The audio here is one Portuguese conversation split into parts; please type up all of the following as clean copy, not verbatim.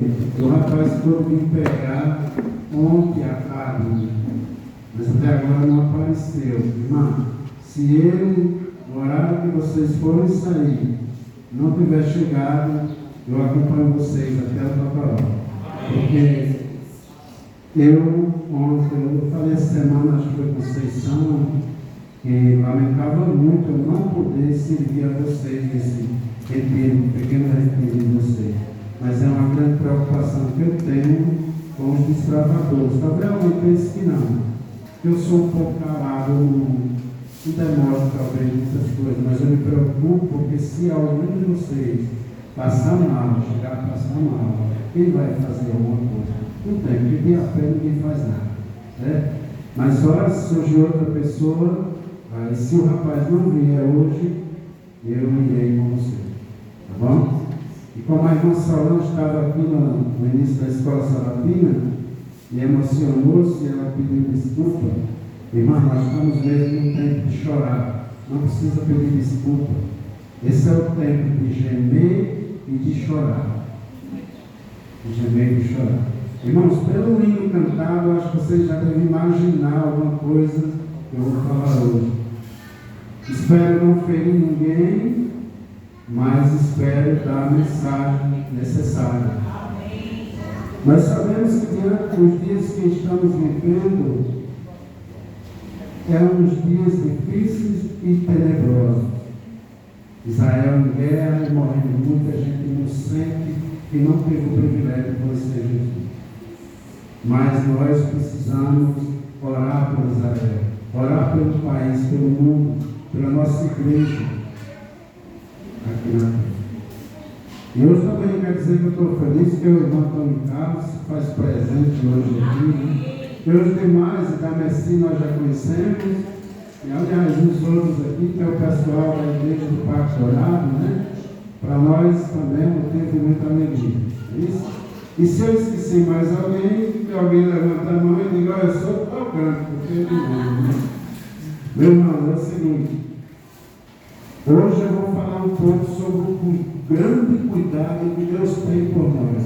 O rapaz ficou vir pegar ontem à tarde, mas até agora não apareceu. Irmã, se ele, no horário que vocês forem sair, não tiver chegado, eu acompanho vocês até o Totoró. Porque eu falei essa semana, acho que foi Conceição, que lamentava muito eu não poder servir a vocês nesse retiro, pequeno retiro de vocês. Mas é uma grande preocupação que eu tenho com os desbravadores. Talvez alguém pense que não. Eu sou um pouco calado, não demoro talvez muitas coisas, mas eu me preocupo porque se algum de vocês passar mal, chegar a passar mal, quem vai fazer alguma coisa? Não tem, porque de a pé ninguém faz nada. Certo? Mas só se surgir outra pessoa, aí se o rapaz não vier hoje, eu irei com você. Tá bom? E como a irmã Solange estava aqui no início da escola Salapina, e emocionou-se, ela pediu desculpa. Irmã, nós estamos mesmo no tempo de chorar. Não precisa pedir desculpa. Esse é o tempo de gemer e de chorar. De gemer e de chorar. Irmãos, pelo hino cantado, acho que vocês já devem imaginar alguma coisa que eu vou falar hoje. Espero não ferir ninguém, mas espero dar a mensagem necessária. Nós sabemos que diante dos dias que estamos vivendo, uns dias difíceis e tenebrosos. Israel em guerra e morrendo muita gente inocente que não teve o privilégio de conhecer Jesus. Mas nós precisamos orar por Israel, orar pelo país, pelo mundo, pela nossa igreja aqui na terra. E hoje também quero dizer que eu estou feliz que o irmão Antônio Carlos se faz presente hoje aqui. Né? E os demais da Messina nós já conhecemos. E aliás, os outros aqui, que é o pessoal da igreja do Parque Dourado, né? Para nós também é um motivo de muita alegria. É isso? E se eu esqueci mais alguém, que alguém levanta a mão e diga, olha, eu sou tocante, porque eu não lembro, né? Meu irmão, é o seguinte. Hoje eu vou falar um pouco sobre o grande cuidado que Deus tem por nós.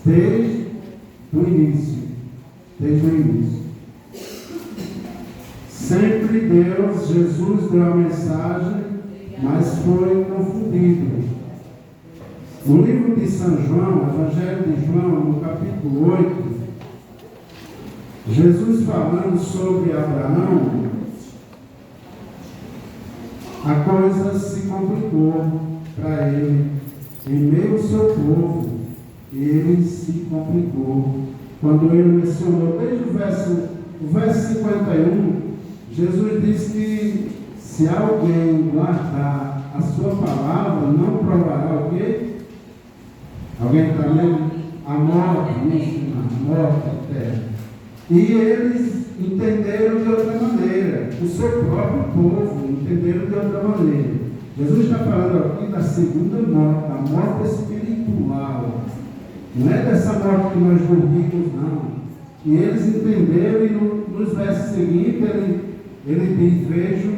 Desde o início. Sempre Deus, Jesus deu a mensagem, mas foi confundido. No livro de São João, Evangelho de João, no capítulo 8, Jesus falando sobre Abraão, a coisa se complicou para ele, em meio ao seu povo, ele se complicou. Quando ele mencionou, desde o verso 51, Jesus disse que se alguém guardar a sua palavra, não provará o quê? Alguém está lendo? A morte, a morte eterna. E eles entenderam de outra maneira, o seu próprio povo entenderam de outra maneira. Jesus está falando aqui da segunda morte, a morte espiritual. Não é dessa morte que nós dormimos, não. E eles entenderam, e nos versos seguintes ele diz, vejo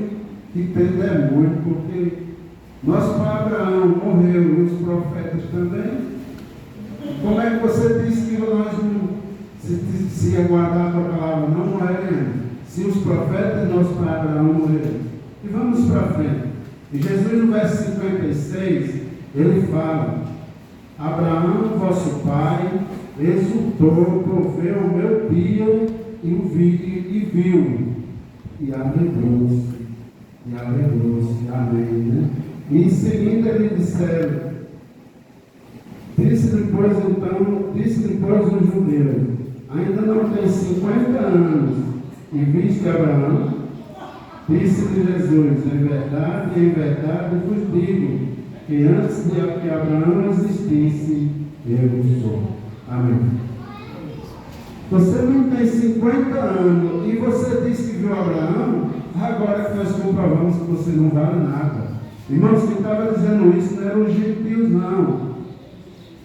que tem demônio, porque nosso pai Abraão morreu, e os profetas também. Como é que você disse que nós não se aguardar a tua palavra não morreremos? Se os profetas de nosso pai Abraão morreram. E vamos para frente. E Jesus no verso 56, ele fala, Abraão, vosso pai, exultou, proveu o meu dia e viu, e alegrou-se, amém, né? E em seguida ele disse depois os judeus, ainda não tem 50 anos, e viste Abraão? Disse-lhe Jesus, em verdade vos digo, que antes de que Abraão existisse, eu sou. Amém. Você não tem 50 anos e você disse que viu Abraão, agora que nós comprovamos que você não vale nada. Irmãos, quem estava dizendo isso não eram os gentios, não.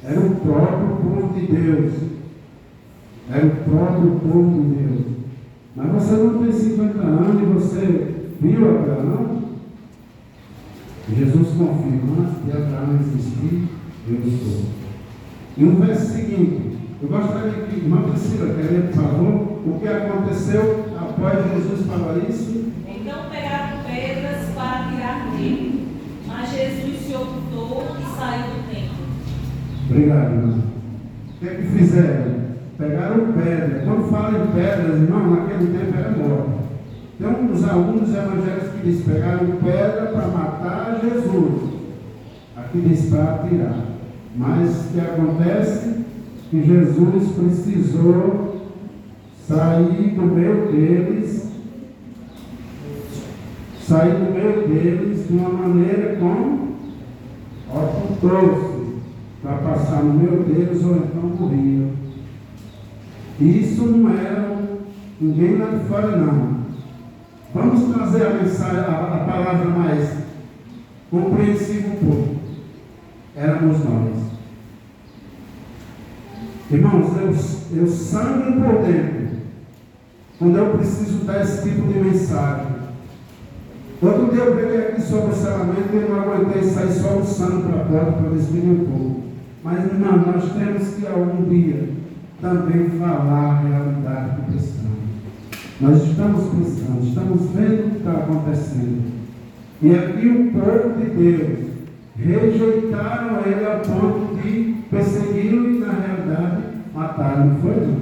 Era o próprio povo de Deus. Mas você não tem 50 anos e você viu Abraão? Jesus confirma, antes de Abraão existir, eu sou. E o verso seguinte, eu gostaria que a irmã Priscila, queria, por favor, o que aconteceu após Jesus falar isso? Então pegaram pedras para tirar dele, mas Jesus se ocultou e saiu do templo. Obrigado, irmão. O que é que fizeram? Pegaram pedra. Quando fala em pedras, irmão, naquele tempo era morte. Tem alguns evangélicos que dizem pegaram pedra para matar Jesus. Aqui diz para atirar. Mas o que acontece? Que Jesus precisou sair do meio deles de uma maneira como ocultou-se para passar no meio deles ou então morria. Isso não era ninguém lá de fora, não. Vamos trazer a mensagem, a palavra mais compreensível um pouco. Éramos nós. Irmãos, eu sangro por dentro quando eu preciso dar esse tipo de mensagem. Outro dia eu preguei aqui sobre o selamento e eu não aguentei sair só o sangue para a porta para despedir o povo. Mas, irmão, nós temos que algum dia também falar a realidade que precisamos. Nós estamos precisando, estamos vendo o que está acontecendo. E aqui o povo de Deus rejeitaram ele ao ponto de persegui-lo e, na realidade, mataram. Não foi, não?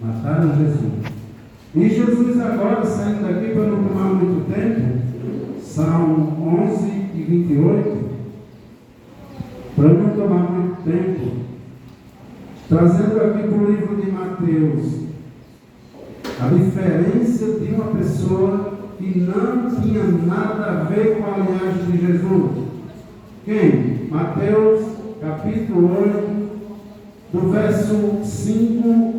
Mataram Jesus. E Jesus agora, saindo daqui para não tomar muito tempo, Salmo 11 e 28, para não tomar muito tempo, trazendo aqui para o livro de Mateus, a diferença de uma pessoa que não tinha nada a ver com a linhagem de Jesus. Quem? Mateus, capítulo 8, do verso 5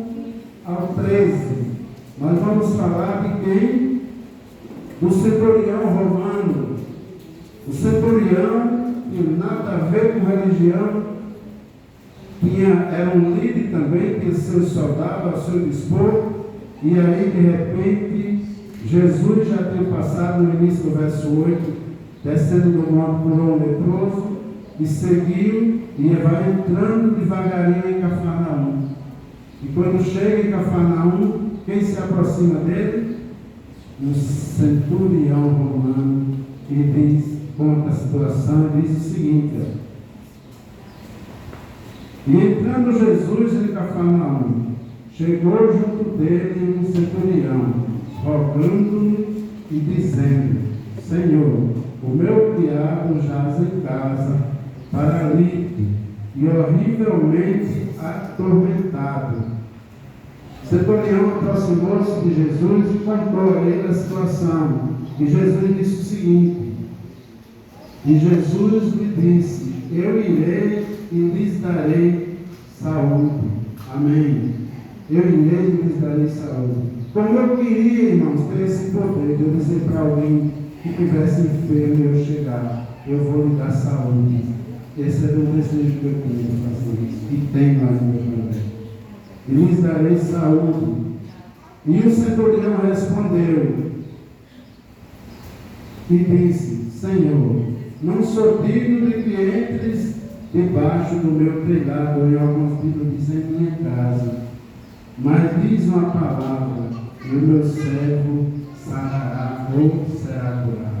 ao 13. Nós vamos falar de quem? Do centurião romano. O centurião tinha nada a ver com religião, era um líder também, tinha seus soldados, ao seu dispor, e aí de repente Jesus já tinha passado no início do verso 8, descendo do monte por um leproso, e seguiu e vai entrando devagarinho em Cafarnaum. E quando chega em Cafarnaum, quem se aproxima dele? Um centurião romano, que diz, conta a situação e diz o seguinte: e entrando Jesus em Cafarnaum, chegou junto dele um centurião, rogando-lhe e dizendo: Senhor, o meu criado jaz em casa, paralítico e horrivelmente atormentado. O centurião aproximou-se de Jesus e contou a ele a situação. E Jesus disse o seguinte: e Jesus lhe disse: eu irei e lhes darei saúde. Amém. Eu irei e lhes darei saúde. Como eu queria, irmãos, ter esse poder de eu dizer para alguém que estivesse enfermo e eu chegar: eu vou lhe dar saúde. Esse é o desejo que eu tenho de fazer isso. E tenho ainda também. E lhes darei saúde. E o centurião respondeu e disse: Senhor, não sou digno de que entres debaixo do meu telhado, em alguns Bíblias dizem em minha casa, mas diz uma palavra e o meu servo sarará ou será curado.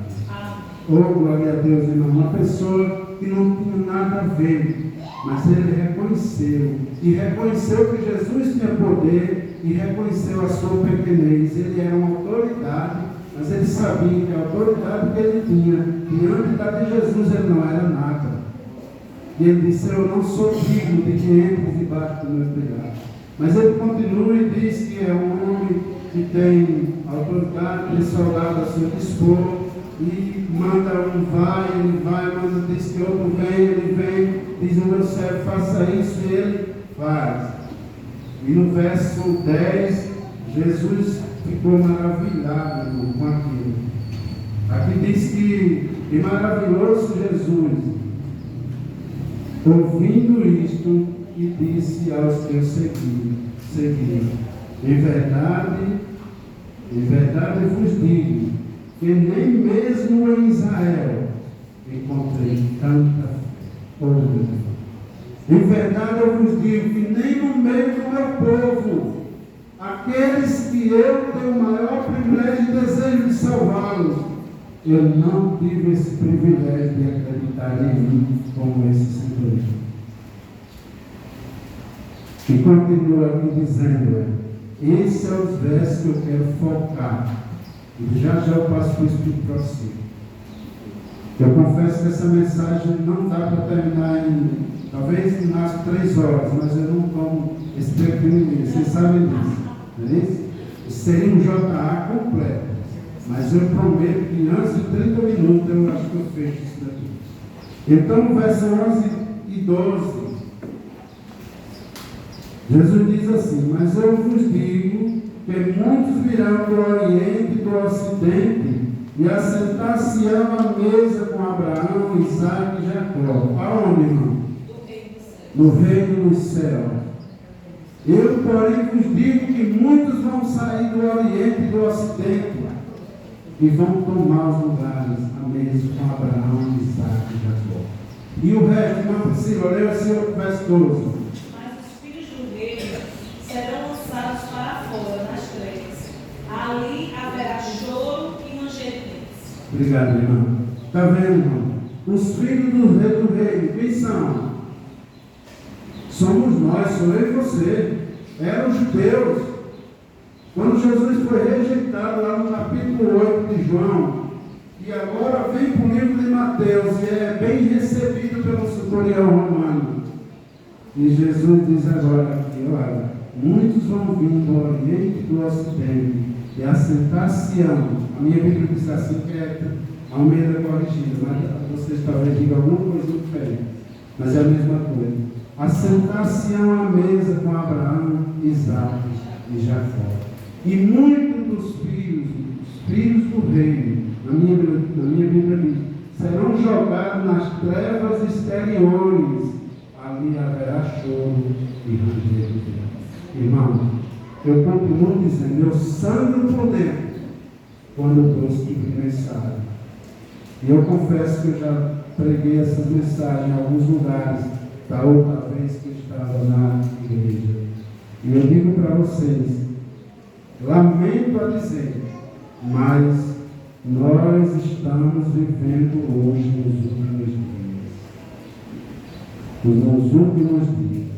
Oh, glória a Deus, irmão. Uma pessoa que não tinha nada a ver, mas ele reconheceu, e reconheceu que Jesus tinha poder, e reconheceu a sua pequenez. Ele era uma autoridade, mas ele sabia que a autoridade que ele tinha, diante da de Jesus, ele não era nada. E ele disse: eu não sou digno de que entre debaixo do meu telhado. Mas ele continua e diz que é um homem que tem autoridade, tem soldado a seu dispor, e manda um vai, ele vai, manda, diz que outro vem, ele vem, diz: o meu servo faça isso, e ele faz. E no verso 10, Jesus ficou maravilhado com aquilo. Aqui diz que, e maravilhou-se Jesus, ouvindo isto, e disse aos que o seguiam: em verdade vos digo, que nem mesmo em Israel encontrei tanta obra. Em verdade eu vos digo que nem no meio do meu povo, aqueles que eu tenho o maior privilégio e desejo de salvá-los, eu não tive esse privilégio de acreditar em mim como esse centurião. E continua aqui dizendo, esse é os versos que eu quero focar. E já eu passo para o Espírito para você. Eu confesso que essa mensagem não dá para terminar talvez nas 3 horas, mas eu não tomo esse tempo em vocês sabem disso. Não é isso? Seria um JA completo. Mas eu prometo que antes de 30 minutos eu acho que eu fecho isso daqui. Então, no verso 11 e 12, Jesus diz assim, mas eu vos digo que muitos virão do Oriente e do Ocidente e assentar-se-ão à mesa com Abraão, Isaque e Jacó. Aonde, irmão? No reino dos céus. Eu, porém, vos digo que muitos vão sair do Oriente e do Ocidente e vão tomar os lugares à mesa com Abraão, Isaque e Jacó. E o resto, irmã Priscila, olha esse outro verso 12. Mas os filhos do reino serão lançados para fora, nas trevas. Ali haverá choro e rangedos. Obrigado, irmão. Está vendo, irmão? Os filhos do reino, quem são? Somos nós, sou eu e você. Eram os judeus. Quando Jesus foi rejeitado lá no capítulo 8 de João, e agora vem para o livro de Mateus, e é bem recebido pelo centurião romano. E Jesus diz agora aqui, olha, muitos vão vir do Oriente e do Ocidente, e assentar-se-ão. A minha Bíblia diz assim, que é a Almeida corrigida, mas vocês talvez digam alguma coisa diferente, mas é a mesma coisa. Assentar-se-ão à mesa com Abraão, Isaque e Jacó. E muitos dos filhos do reino, na minha Bíblia diz, serão jogados nas trevas exteriores, ali haverá choro e ranger de dentes. Irmão, eu continuo dizendo, eu sangro por dentro quando eu dou esse tipo de mensagem. E eu confesso que eu já preguei essas mensagens em alguns lugares, da outra vez que eu estava na igreja. E eu digo para vocês, lamento a dizer, mas nós estamos vivendo hoje nos últimos dias. Nos últimos dias.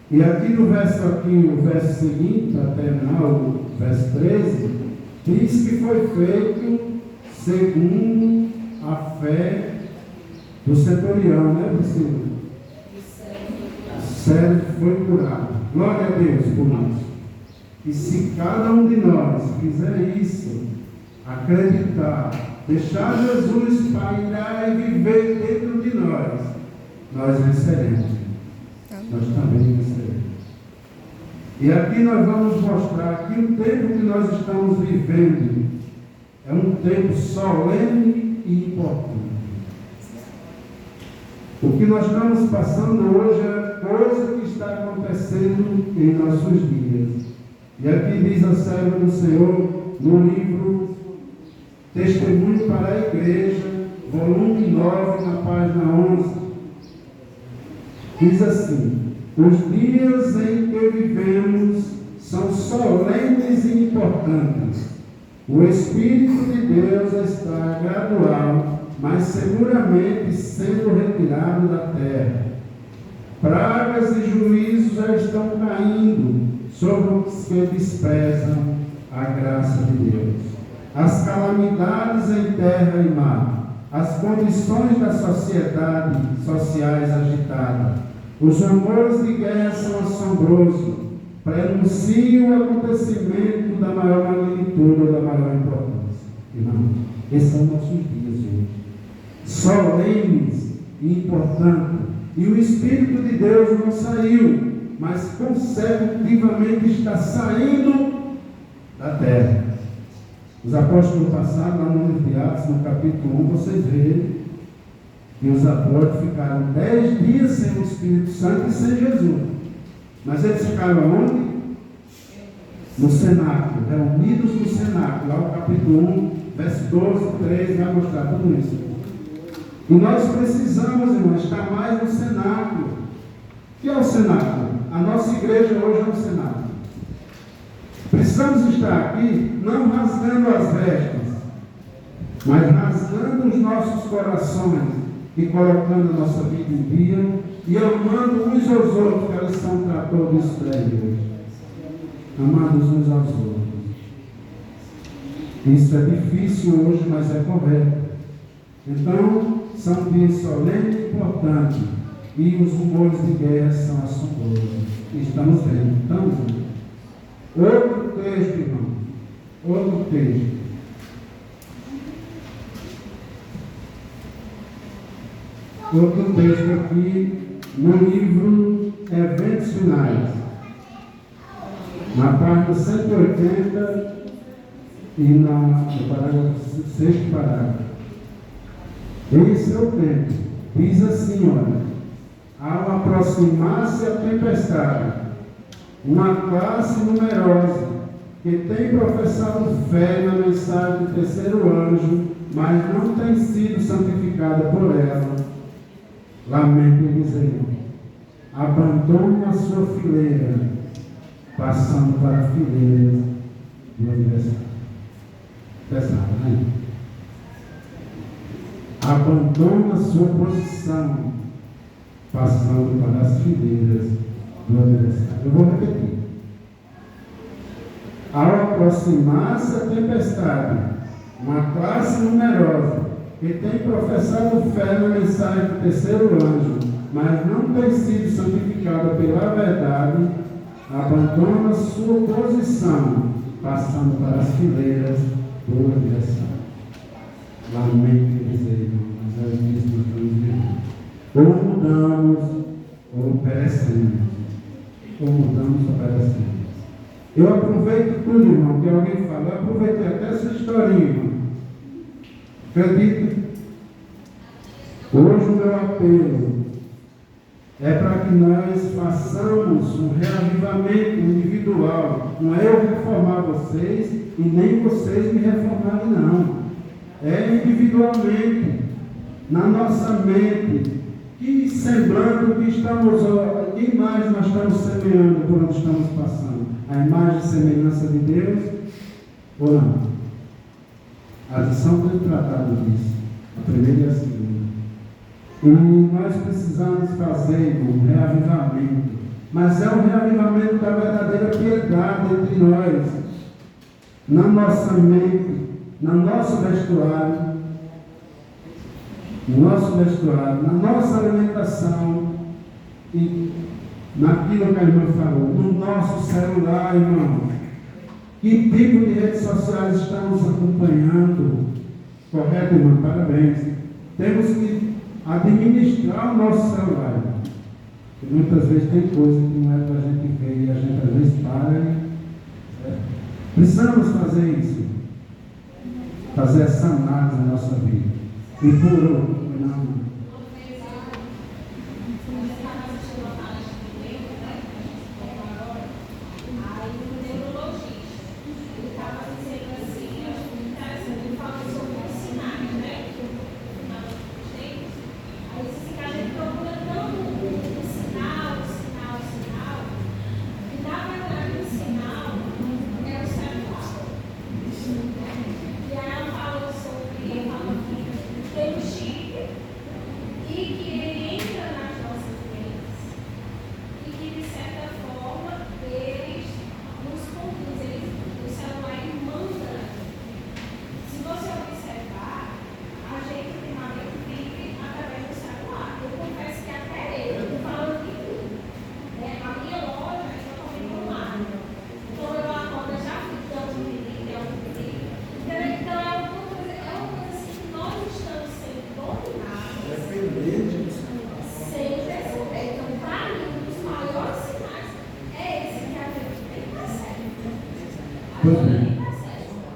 E aqui no verso seguinte, para terminar, o verso 13, diz que foi feito segundo a fé do centurião, né, Priscila? O servo foi curado. Glória a Deus por isso. E se cada um de nós fizer isso, acreditar, deixar Jesus pairar e viver dentro de nós venceremos. Nós também venceremos. E aqui nós vamos mostrar que o tempo que nós estamos vivendo é um tempo solene e importante. O que nós estamos passando hoje é coisa que está acontecendo em nossos dias. E aqui diz a serva do Senhor, no livro Testemunho para a Igreja, volume 9, na página 11, diz assim, os dias em que vivemos são solenes e importantes. O Espírito de Deus está gradual, mas seguramente sendo retirado da terra. Pragas e juízos já estão caindo sobre os que desprezam a graça de Deus. As calamidades em terra e mar, as condições da sociedade sociais agitadas, os rumores de guerra são assombrosos, prenunciam o acontecimento da maior magnitude ou da maior importância. Irmão, esses são nossos dias hoje. Solenes e importantes. E o Espírito de Deus não saiu, mas consecutivamente está saindo da terra. Os apóstolos passaram lá no livro de Atos, no capítulo 1, vocês veem que os apóstolos ficaram 10 dias sem o Espírito Santo e sem Jesus. Mas eles ficaram onde? No cenáculo, reunidos no cenáculo. Lá o capítulo 1, verso 12, 13, vai mostrar tudo isso. E nós precisamos, irmãos, estar mais no cenáculo. O que é o Senado? A nossa igreja hoje é um Senado. Precisamos estar aqui não rasgando as vestes, mas rasgando os nossos corações e colocando a nossa vida em dia e amando uns aos outros, que elas são trator disso daí hoje. Amados uns aos outros. Isso é difícil hoje, mas é correto. Então, são dias solenes e importantes. E os rumores de guerra são assombrosos. Estamos vendo, estamos vendo. Outro texto, irmão. Outro texto. Outro texto aqui no livro Eventos Finais. Na página 180 e no parágrafo, sexto parágrafo. Esse é o tempo. Diz assim, olha. Ao aproximar-se a tempestade, uma classe numerosa que tem professado fé na mensagem do terceiro anjo, mas não tem sido santificada por ela, lamento e dizer, abandona a sua fileira, passando para a fileira do aniversário. Pesado, né? Abandona a sua posição, passando para as fileiras do aniversário. Eu vou repetir. Ao aproximar-se a tempestade, uma classe numerosa que tem professado fé na mensagem do terceiro anjo, mas não tem sido santificada pela verdade, abandona sua posição, passando para as fileiras do aniversário. Lamento dizer, irmão, mas é isso que nós estamos vivendo. Ou mudamos, ou perecemos. Ou mudamos, ou perecemos. Eu aproveito tudo, irmão, que alguém fala. Eu aproveitei até essa historinha, irmão. Acredito. Hoje o meu apelo é para que nós façamos um reavivamento individual. Não é eu reformar vocês e nem vocês me reformarem, não. É individualmente, na nossa mente. Que semblando que estamos, que imagem nós estamos semeando por onde estamos passando? A imagem e semelhança de Deus ou não? A lição tem tratado disso, a primeira e a segunda. E nós precisamos fazer um reavivamento, mas é um reavivamento da verdadeira piedade entre nós, na nossa mente, no nosso vestuário, na nossa alimentação e naquilo que a irmã falou, no nosso celular, irmão. Que tipo de redes sociais estamos acompanhando? Correto, irmão? Parabéns. Temos que administrar o nosso celular. Porque muitas vezes tem coisa que não é para a gente ver e a gente às vezes para e... Precisamos fazer isso. Fazer essa análise na nossa vida. E por outro, não.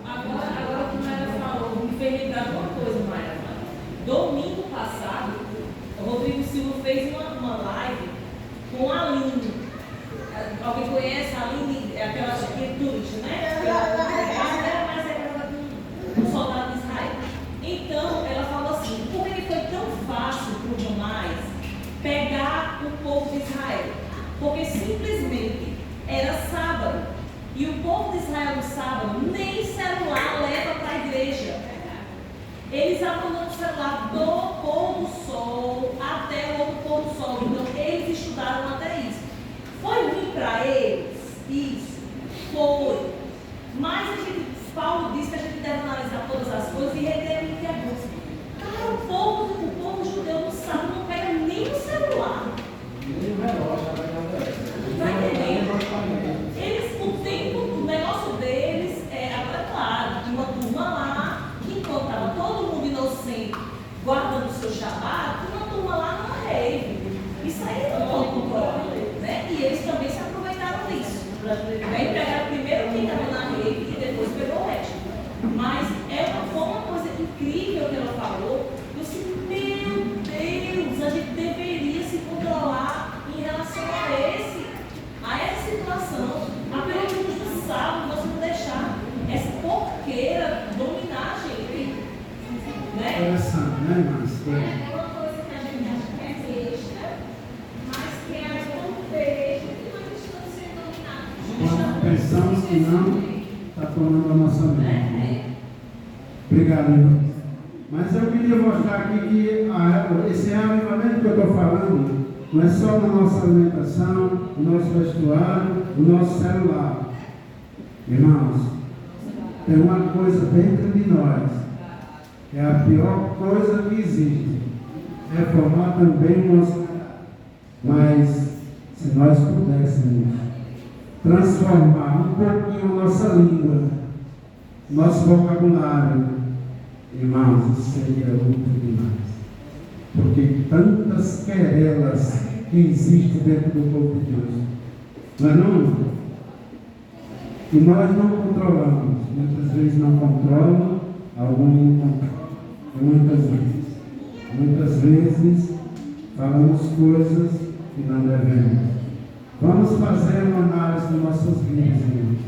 Agora que Maia falou, me fez lembrar uma coisa, Maia. Domingo passado, o Rodrigo Silva fez uma live com a Aline. Alguém conhece a Aline? É aquela turista, né? Um soldado de Israel. Então, ela falou assim, por que foi tão fácil para o Jonás pegar o povo de Israel? Isso. Foi. Mas Paulo diz que a gente deve analisar todas as coisas e reter alguns. Cara, o povo judeu não sabe, não pega nem o celular. Vai entendendo? Eles, o negócio deles agora é claro, de uma turma lá, que enquanto estava todo mundo inocente, guardando o seu shabat, uma turma lá numa rave. Isso aí não pode controlar, né? E eles também se aproveitaram disso. Aí pegaram primeiro quem estava na rave e depois pegou o resto. Mas foi uma coisa incrível que ela falou. Eu disse, meu Deus, a gente deveria se controlar em relação a essa situação. A pelo menos no sábado, você não deixar essa porqueira dominar a gente. Né? Interessante, né, irmãs? É uma coisa que a gente acha que é besta, mas que é um beijo que nós estamos sendo dominados. Quando pensamos que não, está tomando a nossa mente. Obrigado, irmão. Mas eu queria mostrar aqui que esse reavivamento que eu estou falando não é só na nossa alimentação, no nosso vestuário, no nosso celular. Irmãos, tem uma coisa dentro de nós, que é a pior coisa que existe, é formar também o nosso caráter. Mas, se nós pudéssemos transformar um pouquinho a nossa língua, nosso vocabulário, irmãos, isso seria muito demais. Porque tantas querelas que existem dentro do povo de Deus, não é não? E nós não controlamos, muitas vezes não controlam, alguns não controlam, muitas vezes falamos coisas que não devemos. Vamos fazer uma análise de nossas vidas, irmãos.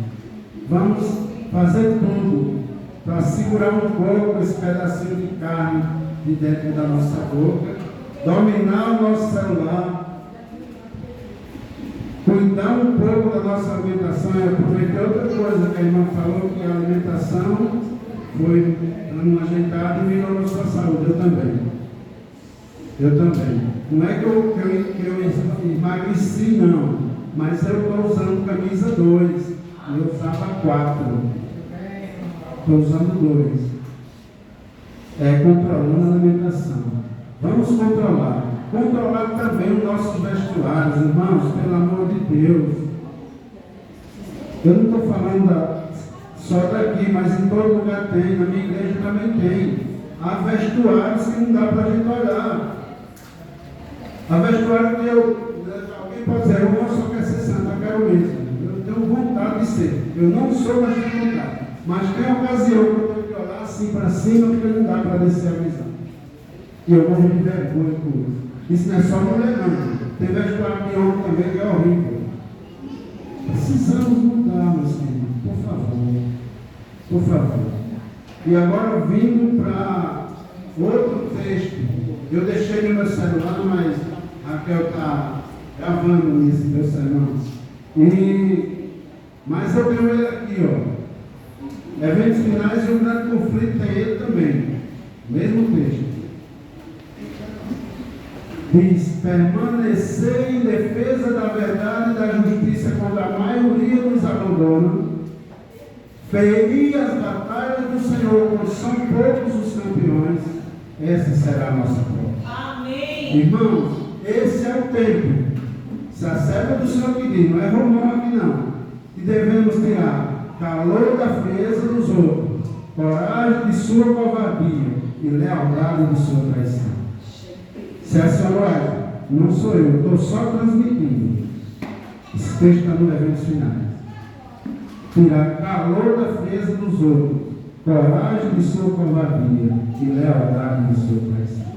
Vamos fazer tudo para segurar um pouco esse pedacinho de carne de dentro da nossa boca, dominar o nosso celular, cuidar um pouco da nossa alimentação. Eu aproveitei outra coisa que a irmã falou, que a alimentação foi dando uma ajeitada e virou na sua saúde. Eu também. Não é que eu emagreci, não, mas eu estou usando camisa 2 e eu usava 4. Estou usando 2. Controlando a alimentação. Vamos controlar. Controlar também os nossos vestuários, irmãos, pelo amor de Deus. Eu não estou falando só daqui, mas em todo lugar tem, na minha igreja também tem. Há vestuários que não dá para a gente olhar. Há vestuário que alguém pode dizer, eu não só quero ser santo, eu quero mesmo. Eu tenho vontade de ser. Eu não sou, mas tenho vontade. Mas tem ocasião que eu tenho que olhar assim para cima, porque não dá para descer a visão. E eu morro de vergonha com isso. Isso não é só mulher, não. Tem vestuário de homem também que é horrível. Precisamos mudar, meus filhos. Por favor. Por favor. E agora, vindo para outro texto. Eu deixei no meu celular, mas a Raquel está gravando isso, meu sermão. Mas eu tenho ele aqui, ó. Eventos finais e um grande conflito tem ele também. Mesmo texto. Diz, permanecer em defesa da verdade e da justiça quando a maioria nos abandona. Ferir as batalhas do Senhor quando são poucos os campeões. Essa será a nossa prova. Amém. Irmãos, esse é o tempo. Se a serva do Senhor que diz, não é Romão aqui não. E devemos tirar calor da frieza dos outros, coragem de sua covardia e lealdade de sua traição. Se a senhora não sou eu, estou só transmitindo. Esse texto está no Eventos Finais. Tirar calor da frieza dos outros, coragem de sua covardia e lealdade de sua traição.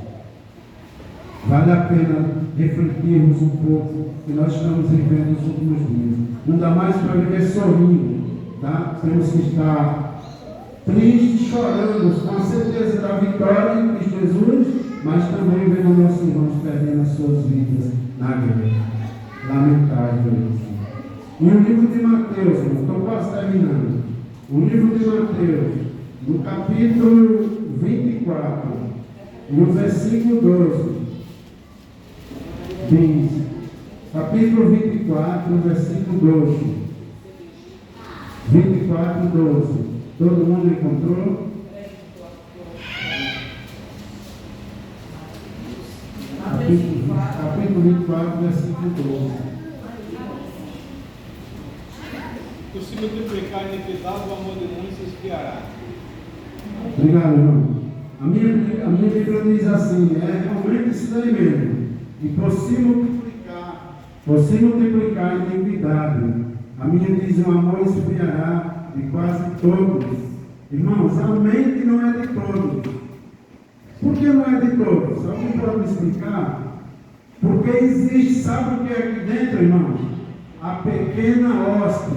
Vale a pena refletirmos um pouco que nós estamos vivendo nos últimos dias. Não dá mais para viver sorrindo, tá? Temos que estar tristes, chorando, com a certeza da vitória em Cristo Jesus, mas também vendo nossos irmãos perdendo as suas vidas na guerra. Lamentável isso. E o livro de Mateus, estou quase terminando. O livro de Mateus, no capítulo 24, no versículo 12, diz, capítulo 24, versículo 12, 24, 12. Todo mundo encontrou? Capítulo 24, versículo 12. Tu se multiplicar a iniquidade, o amor de muitos se esfriará. Obrigado, irmão. A minha Bíblia diz assim, é realmente isso daí mesmo. E por se multiplicar a iniquidade, a minha diz o amor esfriará de quase todos. Irmãos, a mente não é de todos. Por que não é de todos? Alguém pode me explicar? Porque existe, sabe o que é aqui dentro, irmãos? A pequena hoste.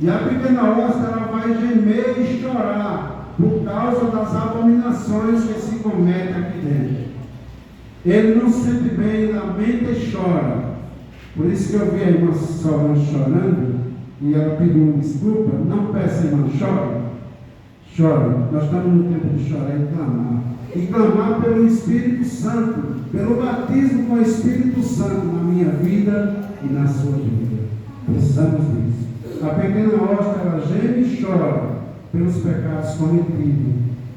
E a pequena hoste, ela vai gemer e chorar por causa das abominações que se cometem aqui dentro. Ele não se sente bem, lamenta e chora. Por isso que eu vi a irmã Solange chorando, e ela pediu desculpa. Não peça, irmã, chore. Chore. Nós estamos no tempo de chorar e clamar. E clamar pelo Espírito Santo, pelo batismo com o Espírito Santo na minha vida e na sua vida. Precisamos disso. A pequena hoste, ela geme e chora pelos pecados cometidos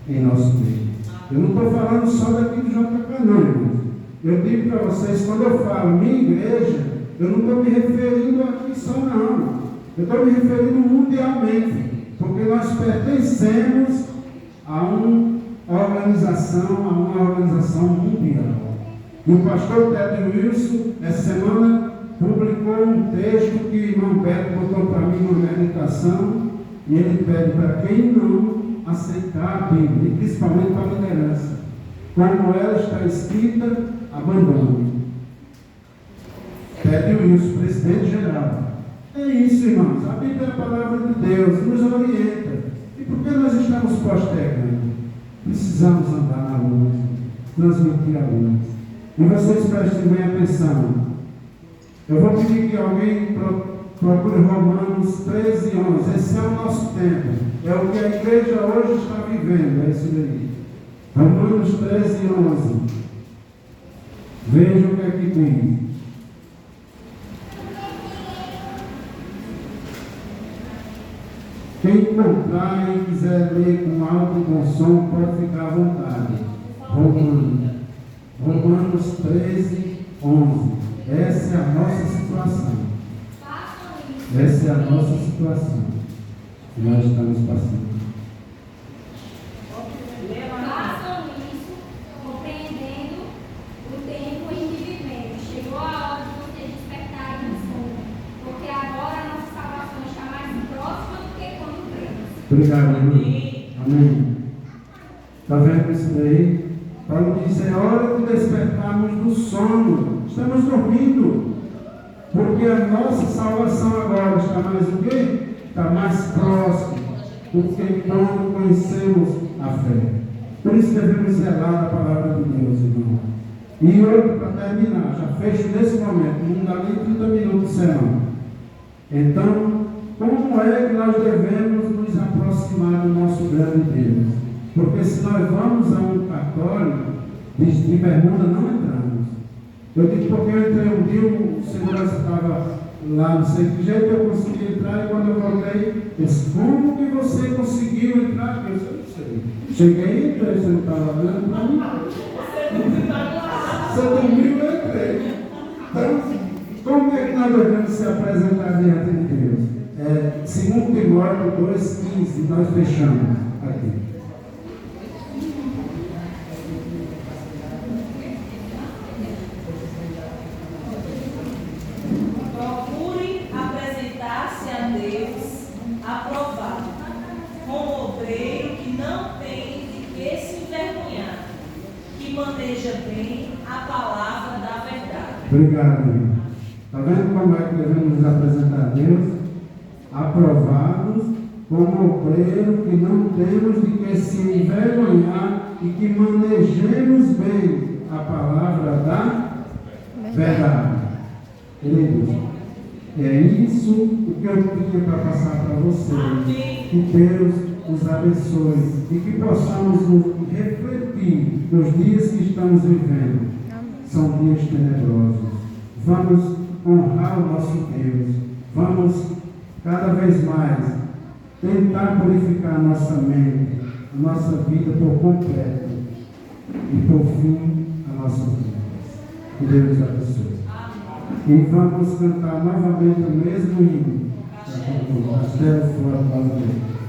em nosso meio. Eu não estou falando só daqui do JK, não, irmãos. Eu digo para vocês, quando eu falo minha igreja, eu não estou me referindo aqui só, não. Eu estou me referindo mundialmente, porque nós pertencemos a uma organização mundial. E o pastor Ted Wilson, essa semana, publicou um texto que o irmão Beto botou para mim uma meditação, e ele pede para quem não aceitar a Bíblia, e principalmente para a liderança, como ela está escrita, abandone. Ted Wilson, presidente geral. É isso, irmãos. A Bíblia é a palavra de Deus, nos orienta. E por que nós estamos postergando? Precisamos andar na luz, transmitir a luz. E vocês prestem bem atenção. Eu vou pedir que alguém procure Romanos 13, 11. Esse é o nosso tempo. É o que a igreja hoje está vivendo. É isso daí. Romanos 13, 11. Vejam o que é que diz. Quem encontrar e quiser ler com alto e bom som, pode ficar à vontade. Romanos 13, 11. Essa é a nossa situação. Essa é a nossa situação que nós estamos passando. Façam isso, compreendendo o tempo em que vivemos. Chegou a hora de vocês despertarem no sono, porque agora a nossa salvação está mais próxima do que quando cremos. Obrigado, irmão. Amém. Está vendo isso daí? Paulo diz, é hora de despertarmos do sono. Estamos dormindo. Porque a nossa salvação agora está mais o quê? Está mais próxima do que quando conhecemos a fé. Por isso devemos zelar a palavra de Deus, irmão. E outro, para terminar, já fecho nesse momento, não dá nem 30 minutos de sermão. Então, como é que nós devemos nos aproximar do nosso grande Deus? Porque se nós vamos a um cartório de bermuda, não entramos. Eu digo porque eu entrei um dia, o segurança estava lá, não sei que jeito eu consegui entrar, e quando eu voltei, disse, como que você conseguiu entrar? Eu disse, não sei. Cheguei e entrei, você não estava olhando para mim? Você dormiu, eu entrei. Então, como é que nós devemos se apresentar diante de Deus? 2 Timóteo 2,15, nós fechamos aqui. Procure apresentar-se a Deus aprovado, como obreiro que não tem de que se envergonhar, que maneja bem a palavra da verdade. Obrigado, irmão. Está vendo como é que devemos nos apresentar a Deus? Aprovados como obreiro que não temos de que se envergonhar e que manejemos bem a palavra da verdade. Queridos, é isso o que eu tinha para passar para vocês. Amém. Que Deus nos abençoe e que possamos nos refletir nos dias que estamos vivendo. São dias tenebrosos. Vamos honrar o nosso Deus. Vamos cada vez mais, tentar purificar a nossa mente, a nossa vida por completo e por fim a nossa vida. Que Deus nos abençoe. E vamos cantar novamente o mesmo hino. Castelo fora da lei.